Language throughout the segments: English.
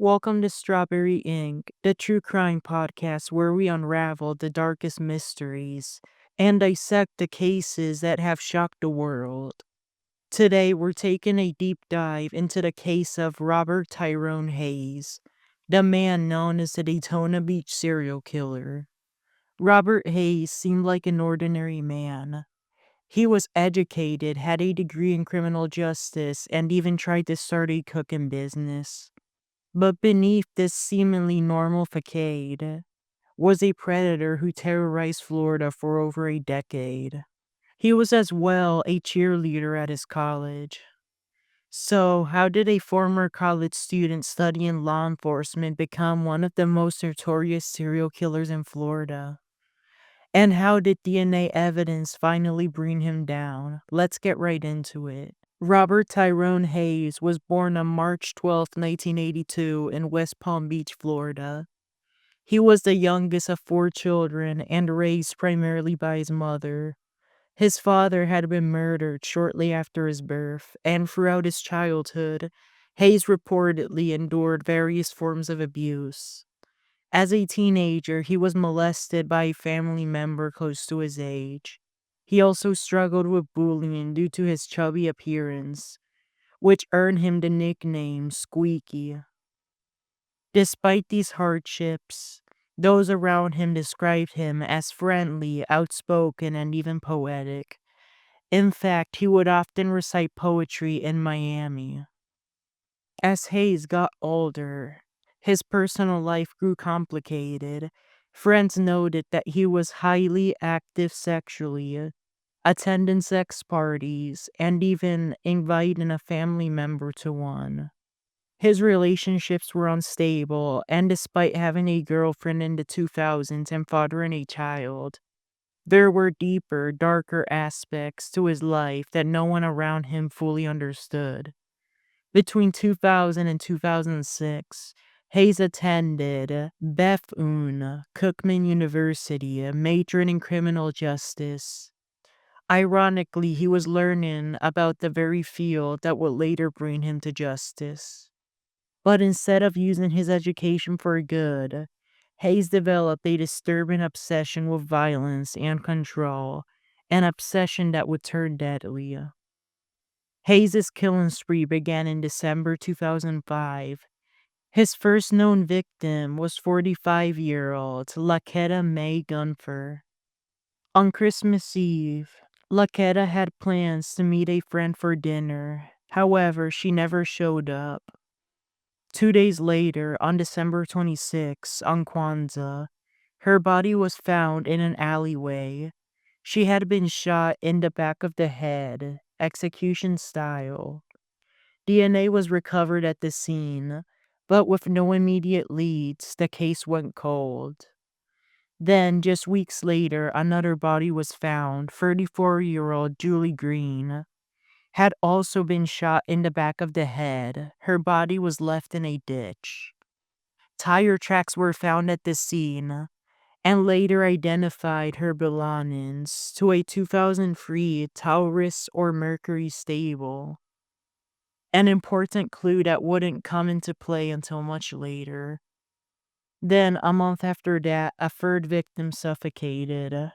Welcome to Strawberry Ink., the true crime podcast where we unravel the darkest mysteries and dissect the cases that have shocked the world. Today, we're taking a deep dive into the case of Robert Tyrone Hayes, the man known as the Daytona Beach serial killer. Robert Hayes seemed like an ordinary man. He was educated, had a degree in criminal justice, and even tried to start a cooking business. But beneath this seemingly normal facade was a predator who terrorized Florida for over a decade. He was as well a cheerleader at his college. So, how did a former college student studying law enforcement become one of the most notorious serial killers in Florida? And how did DNA evidence finally bring him down? Let's get right into it. Robert Tyrone Hayes was born on March 12, 1982 in West Palm Beach, Florida. He was the youngest of four children and raised primarily by his mother. His father had been murdered shortly after his birth, and throughout his childhood, Hayes reportedly endured various forms of abuse. As a teenager, he was molested by a family member close to his age. He also struggled with bullying due to his chubby appearance, which earned him the nickname Squeaky. Despite these hardships, those around him described him as friendly, outspoken, and even poetic. In fact, he would often recite poetry in Miami. As Hayes got older, his personal life grew complicated. Friends noted that he was highly active sexually, attending sex parties, and even inviting a family member to one. His relationships were unstable, and despite having a girlfriend in the 2000s and fathering a child, there were deeper, darker aspects to his life that no one around him fully understood. Between 2000 and 2006, Hayes attended Bethune-Cookman University, majoring in criminal justice. Ironically, he was learning about the very field that would later bring him to justice. But instead of using his education for good, Hayes developed a disturbing obsession with violence and control, an obsession that would turn deadly. Hayes' killing spree began in December 2005. His first known victim was 45-year-old Laketta Mae Gunfer. On Christmas Eve, Laketta had plans to meet a friend for dinner. However, she never showed up. 2 days later, on December 26, on Kwanzaa, her body was found in an alleyway. She had been shot in the back of the head, execution style. DNA was recovered at the scene, but with no immediate leads, the case went cold. Then, just weeks later, another body was found. 34-year-old Julie Green had also been shot in the back of the head. Her body was left in a ditch. Tire tracks were found at the scene and later identified her belongings to a 2003 Taurus or Mercury stable, an important clue that wouldn't come into play until much later. Then, a month after that, a third victim suffocated.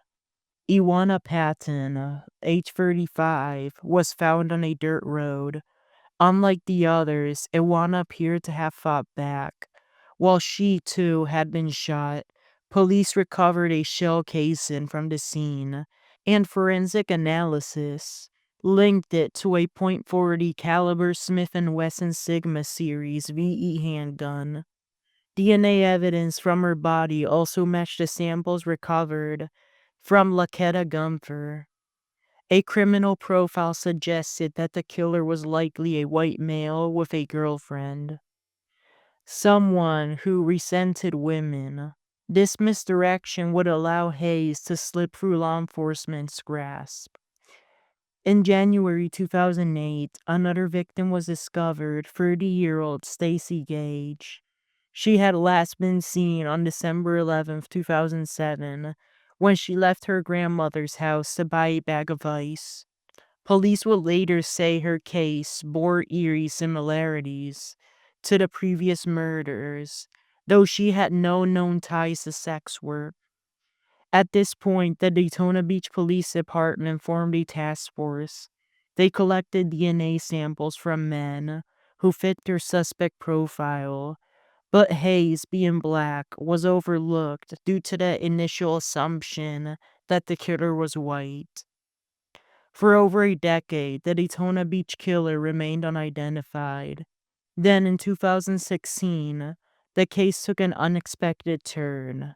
Iwana Patton, age 35, was found on a dirt road. Unlike the others, Iwana appeared to have fought back. While she, too, had been shot, police recovered a shell casing from the scene, and forensic analysis linked it to a .40 caliber Smith & Wesson Sigma Series VE handgun. DNA evidence from her body also matched the samples recovered from Laketta Gunfer. A criminal profile suggested that the killer was likely a white male with a girlfriend, someone who resented women. This misdirection would allow Hayes to slip through law enforcement's grasp. In January 2008, another victim was discovered, 30-year-old Stacy Gage. She had last been seen on December 11, 2007, when she left her grandmother's house to buy a bag of ice. Police would later say her case bore eerie similarities to the previous murders, though she had no known ties to sex work. At this point, the Daytona Beach Police Department formed a task force. They collected DNA samples from men who fit their suspect profile, but Hayes, being black, was overlooked due to the initial assumption that the killer was white. For over a decade, the Daytona Beach killer remained unidentified. Then in 2016, the case took an unexpected turn.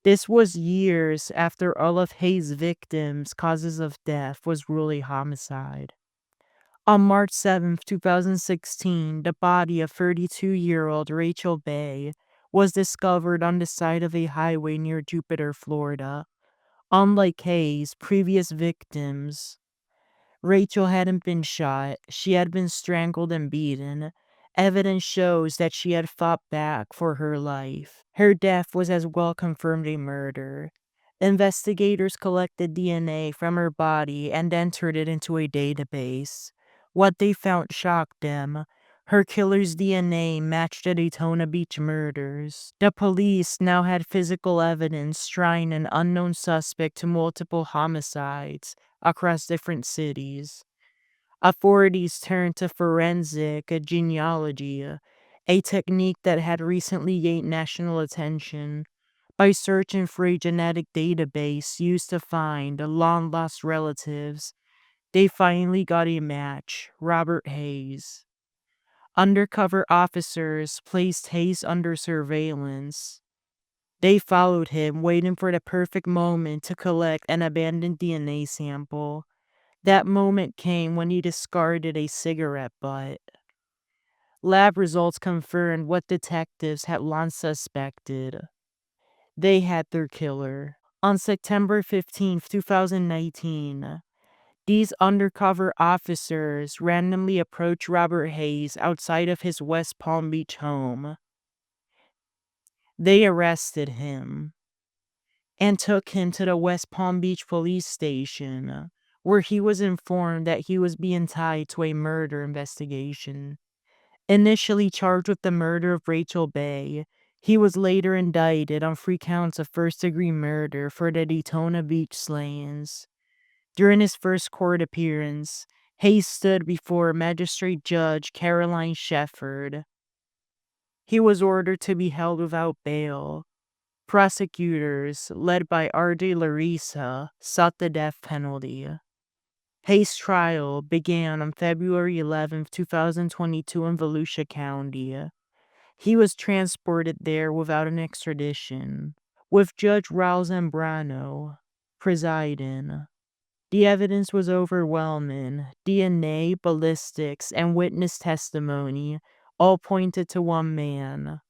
This was years after all of Hayes' victims' causes of death was ruled a homicide. On March 7, 2016, the body of 32-year-old Rachel Bay was discovered on the side of a highway near Jupiter, Florida. Unlike Hayes' previous victims, Rachel hadn't been shot, she had been strangled and beaten. Evidence shows that she had fought back for her life. Her death was as well confirmed a murder. Investigators collected DNA from her body and entered it into a database. What they found shocked them. Her killer's DNA matched the Daytona Beach murders. The police now had physical evidence tying an unknown suspect to multiple homicides across different cities. Authorities turned to forensic genealogy, a technique that had recently gained national attention. By searching for a genetic database used to find long lost relatives, they finally got a match: Robert Hayes. Undercover officers placed Hayes under surveillance. They followed him, waiting for the perfect moment to collect an abandoned DNA sample. That moment came when he discarded a cigarette butt. Lab results confirmed what detectives had long suspected. They had their killer. On September 15, 2019, these undercover officers randomly approached Robert Hayes outside of his West Palm Beach home. They arrested him and took him to the West Palm Beach police station, where he was informed that he was being tied to a murder investigation. Initially charged with the murder of Rachel Bay, he was later indicted on 3 counts of first-degree murder for the Daytona Beach slayings. During his first court appearance, Hayes stood before Magistrate Judge Caroline Shefford. He was ordered to be held without bail. Prosecutors, led by R.J. Larissa, sought the death penalty. Hayes' trial began on February 11, 2022 in Volusia County. He was transported there without an extradition, with Judge Raul Zambrano presiding. The evidence was overwhelming. DNA, ballistics, and witness testimony all pointed to one man.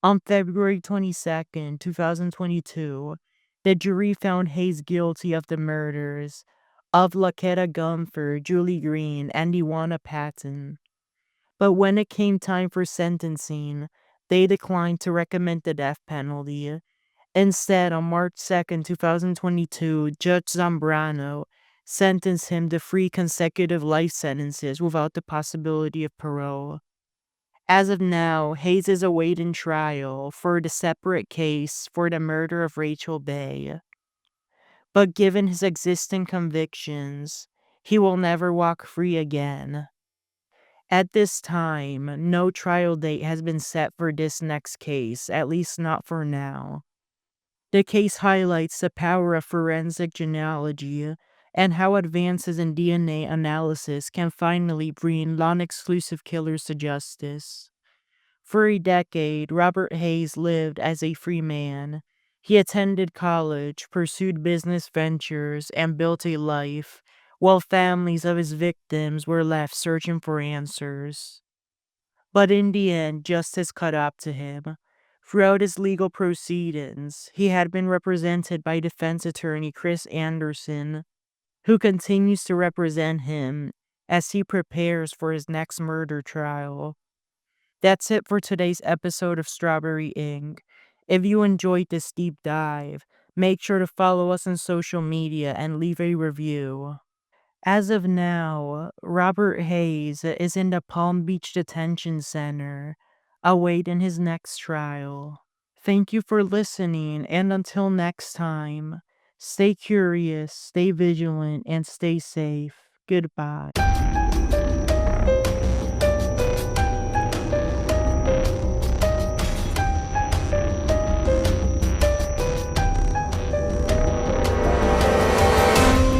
On February 22, 2022, the jury found Hayes guilty of the murders of Laquetta Gumford, Julie Green, and Iwana Patton. But when it came time for sentencing, they declined to recommend the death penalty. Instead, on March 2, 2022, Judge Zambrano sentenced him to 3 consecutive life sentences without the possibility of parole. As of now, Hayes is awaiting trial for the separate case for the murder of Rachel Bay. But given his existing convictions, he will never walk free again. At this time, no trial date has been set for this next case, at least not for now. The case highlights the power of forensic genealogy and how advances in DNA analysis can finally bring non-exclusive killers to justice. For a decade, Robert Hayes lived as a free man. He attended college, pursued business ventures, and built a life, while families of his victims were left searching for answers. But in the end, justice caught up to him. Throughout his legal proceedings, he had been represented by defense attorney Chris Anderson, who continues to represent him as he prepares for his next murder trial. That's it for today's episode of Strawberry Ink. If you enjoyed this deep dive, make sure to follow us on social media and leave a review. As of now, Robert Hayes is in the Palm Beach Detention Center, awaiting his next trial. Thank you for listening, and until next time, stay curious, stay vigilant, and stay safe. Goodbye.